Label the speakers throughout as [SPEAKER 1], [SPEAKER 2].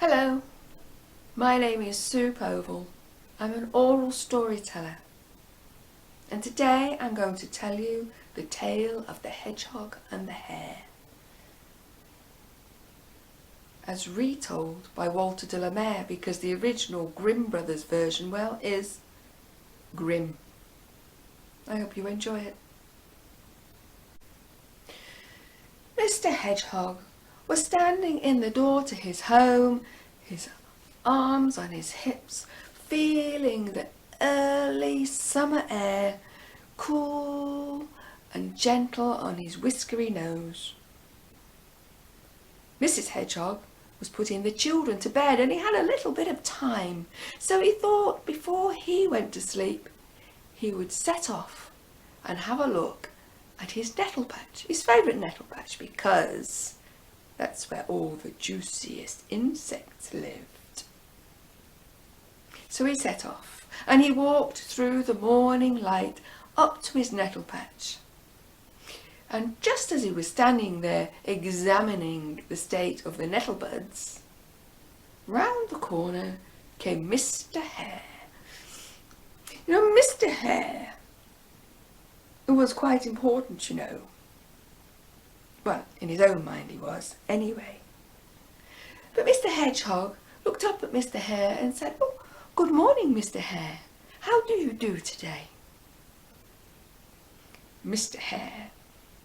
[SPEAKER 1] Hello, my name is Sue Povell. I'm an oral storyteller, and today I'm going to tell you the tale of the Hedgehog and the Hare, as retold by Walter de la Mare, because the original Grimm Brothers version, well, is grim. I hope you enjoy it. Mr. Hedgehog was standing in the door to his home, his arms on his hips, feeling the early summer air, cool and gentle on his whiskery nose. Mrs. Hedgehog was putting the children to bed, and he had a little bit of time, so he thought before he went to sleep he would set off and have a look at his nettle patch, his favourite nettle patch, because that's where all the juiciest insects lived. So he set off, and he walked through the morning light up to his nettle patch. And just as he was standing there examining the state of the nettle buds, round the corner came Mr. Hare. You know, Mr. Hare was quite important, you know. Well, in his own mind he was, anyway. But Mr. Hedgehog looked up at Mr. Hare and said, "Oh, good morning, Mr. Hare. How do you do today?" Mr. Hare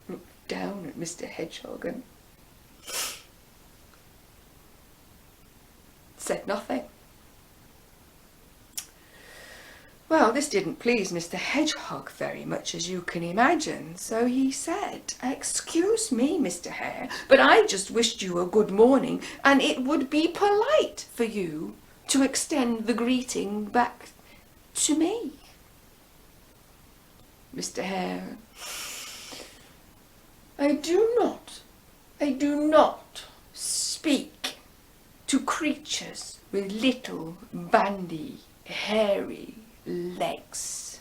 [SPEAKER 1] looked down at Mr. Hedgehog and said nothing. Well, this didn't please Mr. Hedgehog very much, as you can imagine, so he said, "Excuse me, Mr. Hare, but I just wished you a good morning, and it would be polite for you to extend the greeting back to me." Mr. Hare, I do not speak to creatures with little, bandy, hairy legs,"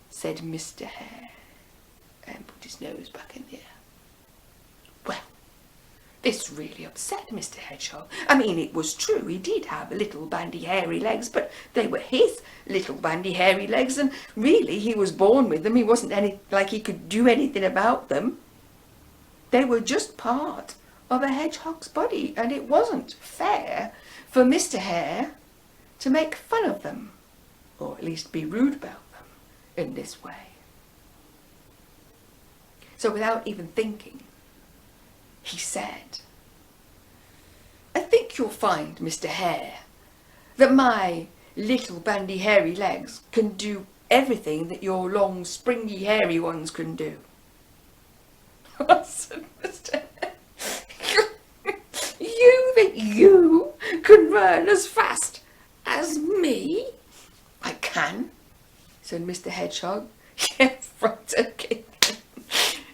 [SPEAKER 1] said Mr. Hare, and put his nose back in the air. Well, this really upset Mr. Hedgehog. I mean, it was true, he did have little bandy hairy legs, but they were his little bandy hairy legs, and really he was born with them. He wasn't like he could do anything about them. They were just part of a hedgehog's body, and it wasn't fair for Mr. Hare to make fun of them, or at least be rude about them in this way. So without even thinking, he said, "I think you'll find, Mr. Hare, that my little bandy hairy legs can do everything that your long springy hairy ones can do." Said Mr. Hare, "You think you can run as fast as me?" "I can," said Mr. Hedgehog. "Yeah, right, okay.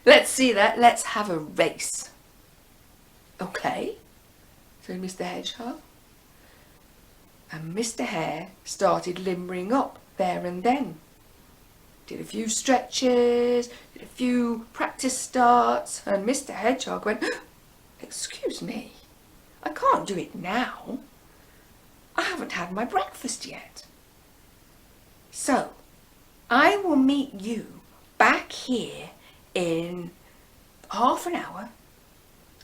[SPEAKER 1] Let's see that. Let's have a race." "Okay," said Mr. Hedgehog. And Mr. Hare started limbering up there and then. Did a few stretches, did a few practice starts, and Mr. Hedgehog went, "Excuse me, I can't do it now. I haven't had my breakfast yet. So, I will meet you back here in half an hour,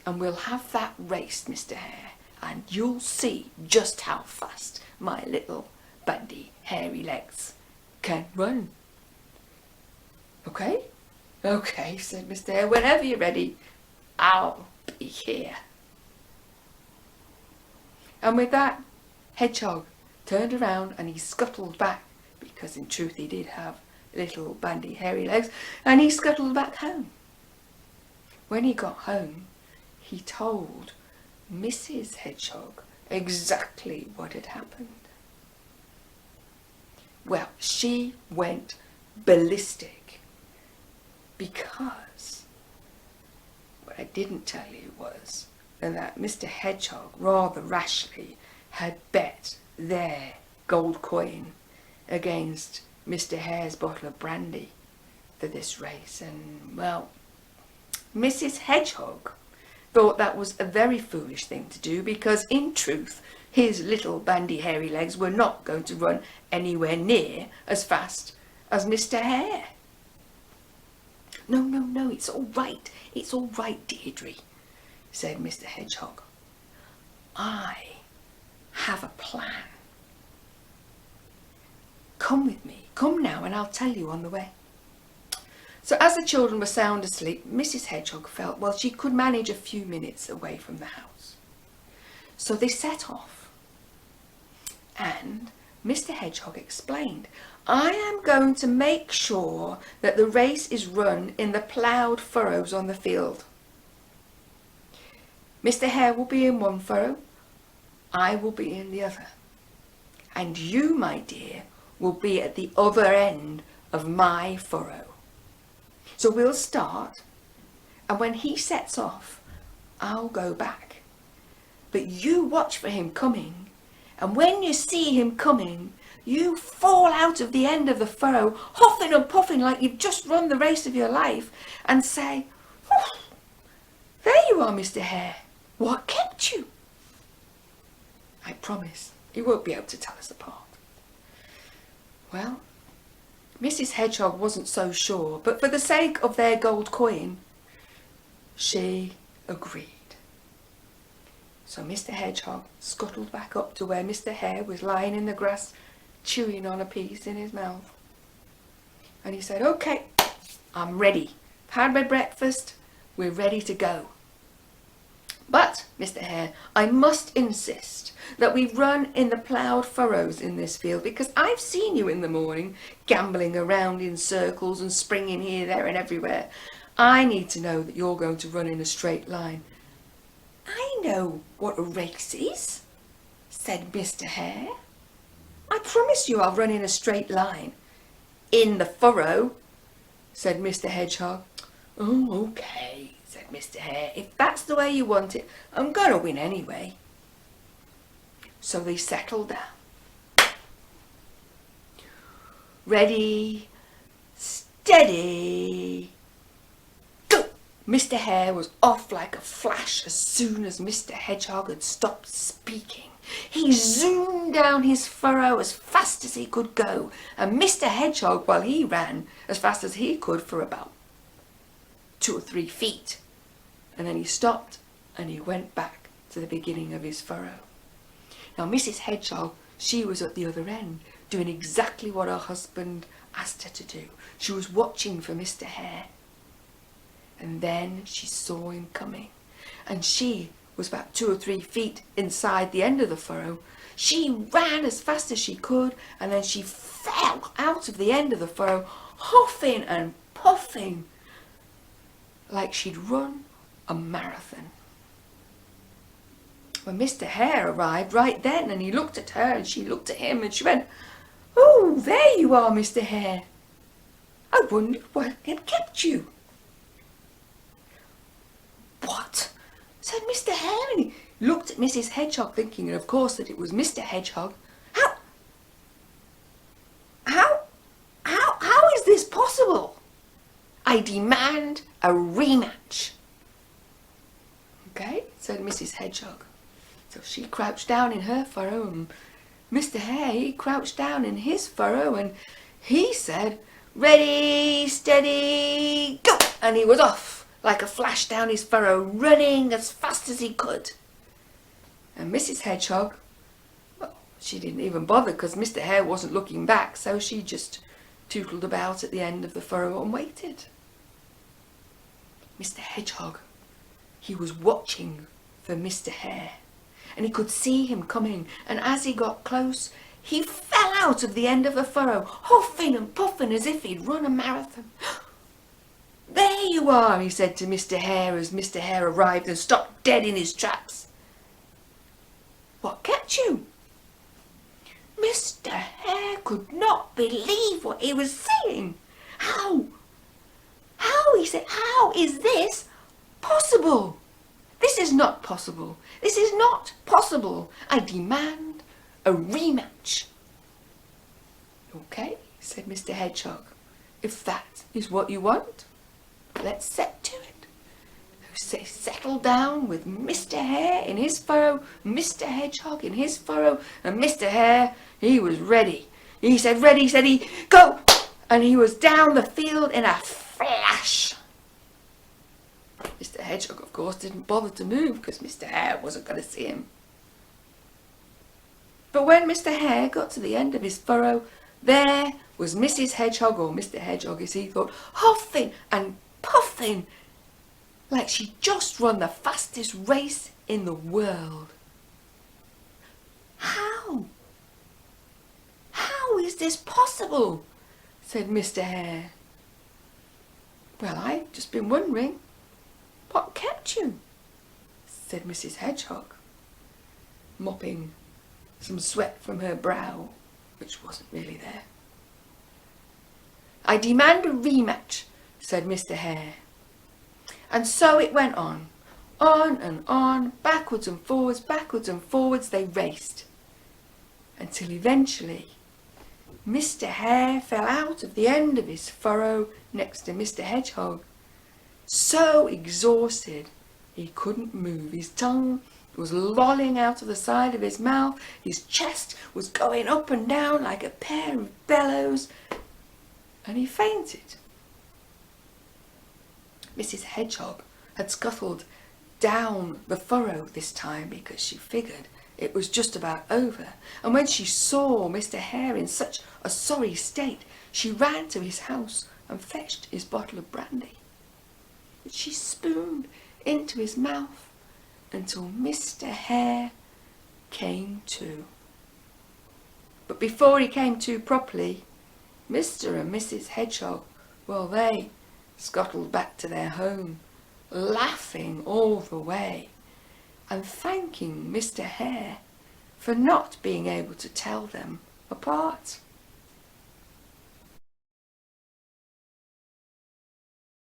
[SPEAKER 1] and we'll have that race, Mr. Hare, and you'll see just how fast my little bandy hairy legs can run." "Okay, okay," said Mr. Hare. "Whenever you're ready, I'll be here." And with that, Hedgehog turned around and he scuttled back, because in truth he did have little bandy hairy legs, and he scuttled back home. When he got home, he told Mrs. Hedgehog exactly what had happened. Well, she went ballistic, because what I didn't tell you was that Mr. Hedgehog rather rashly had bet their gold coin against Mr. Hare's bottle of brandy for this race, and well, Mrs. Hedgehog thought that was a very foolish thing to do, because in truth his little bandy hairy legs were not going to run anywhere near as fast as Mr. Hare. No, no, no, it's all right, Deirdre, said Mr. Hedgehog. I have a plan. Come with me, come now, and I'll tell you on the way. So as the children were sound asleep, Mrs. Hedgehog felt, well, she could manage a few minutes away from the house. So they set off, and Mr. Hedgehog explained, I am going to make sure that the race is run in the ploughed furrows on the field. Mr. Hare will be in one furrow, I will be in the other, and you, my dear, will be at the other end of my furrow. So we'll start, and when he sets off, I'll go back. But you watch for him coming, and when you see him coming, you fall out of the end of the furrow, huffing and puffing like you've just run the race of your life, and say, oh, there you are, Mr. Hare. What kept you? I promise he won't be able to tell us apart. Well, Mrs. Hedgehog wasn't so sure, but for the sake of their gold coin, she agreed. So Mr. Hedgehog scuttled back up to where Mr. Hare was lying in the grass, chewing on a piece in his mouth. And he said, okay, I'm ready. I've had my breakfast, we're ready to go. But, Mr. Hare, I must insist that we run in the ploughed furrows in this field, because I've seen you in the morning gambling around in circles and springing here, there and everywhere. I need to know that you're going to run in a straight line. I know what a race is, said Mr. Hare. I promise you I'll run in a straight line. In the furrow, said Mr. Hedgehog. Oh, okay, said Mr. Hare. If that's the way you want it, I'm going to win anyway. So they settled down. Ready, steady, go! Mr. Hare was off like a flash as soon as Mr. Hedgehog had stopped speaking. He zoomed down his furrow as fast as he could go, and Mr. Hedgehog, well, he ran as fast as he could for about 2 or 3 feet. And then he stopped and he went back to the beginning of his furrow. Now Mrs. Hedgehog, she was at the other end, doing exactly what her husband asked her to do. She was watching for Mr. Hare. And then she saw him coming, and she was about 2 or 3 feet inside the end of the furrow. She ran as fast as she could, and then she fell out of the end of the furrow, huffing and puffing like she'd run a marathon. When Mr. Hare arrived right then, and he looked at her and she looked at him, and she went, oh, there you are, Mr. Hare. I wondered what had kept you. What? Said Mr. Hare, and he looked at Mrs. Hedgehog, thinking, of course, that it was Mr. Hedgehog. How is this possible? I demand a rematch. Okay, said Mrs. Hedgehog. So she crouched down in her furrow, and Mr. Hare, he crouched down in his furrow, and he said, ready, steady, go! And he was off like a flash down his furrow, running as fast as he could. And Mrs. Hedgehog, well, she didn't even bother, because Mr. Hare wasn't looking back, so she just tootled about at the end of the furrow and waited. Mr. Hedgehog, he was watching for Mr. Hare, and he could see him coming, and as he got close, he fell out of the end of the furrow, huffing and puffing as if he'd run a marathon. There you are, he said to Mr. Hare as Mr. Hare arrived and stopped dead in his tracks. What kept you? Mr. Hare could not believe what he was saying. How, he said, how is this possible? This is not possible. This is not possible. I demand a rematch. Okay, said Mr. Hedgehog. If that is what you want, let's set to it. settled down with Mr. Hare in his furrow, Mr. Hedgehog in his furrow, and Mr. Hare, he was ready. He said, ready, said he, go! And he was down the field in a flash. Mr. Hedgehog, of course, didn't bother to move because Mr. Hare wasn't going to see him. But when Mr. Hare got to the end of his furrow, there was Mrs. Hedgehog, or Mr. Hedgehog as he thought, huffing and puffing like she just run the fastest race in the world. How? How is this possible? Said Mr. Hare. Well, I've just been wondering, what kept you? Said Mrs. Hedgehog, mopping some sweat from her brow, which wasn't really there. I demand a rematch, said Mr. Hare. And so it went on and on, backwards and forwards they raced, until eventually Mr. Hare fell out of the end of his furrow next to Mr. Hedgehog, so exhausted he couldn't move. His tongue was lolling out of the side of his mouth, his chest was going up and down like a pair of bellows, and he fainted. Mrs. Hedgehog had scuttled down the furrow this time because she figured it was just about over, and when she saw Mr. Hare in such a sorry state, she ran to his house and fetched his bottle of brandy, which she spooned into his mouth until Mr. Hare came to. But before he came to properly, Mr. and Mrs. Hedgehog, well, they scuttled back to their home, laughing all the way, and thanking Mr. Hare for not being able to tell them apart.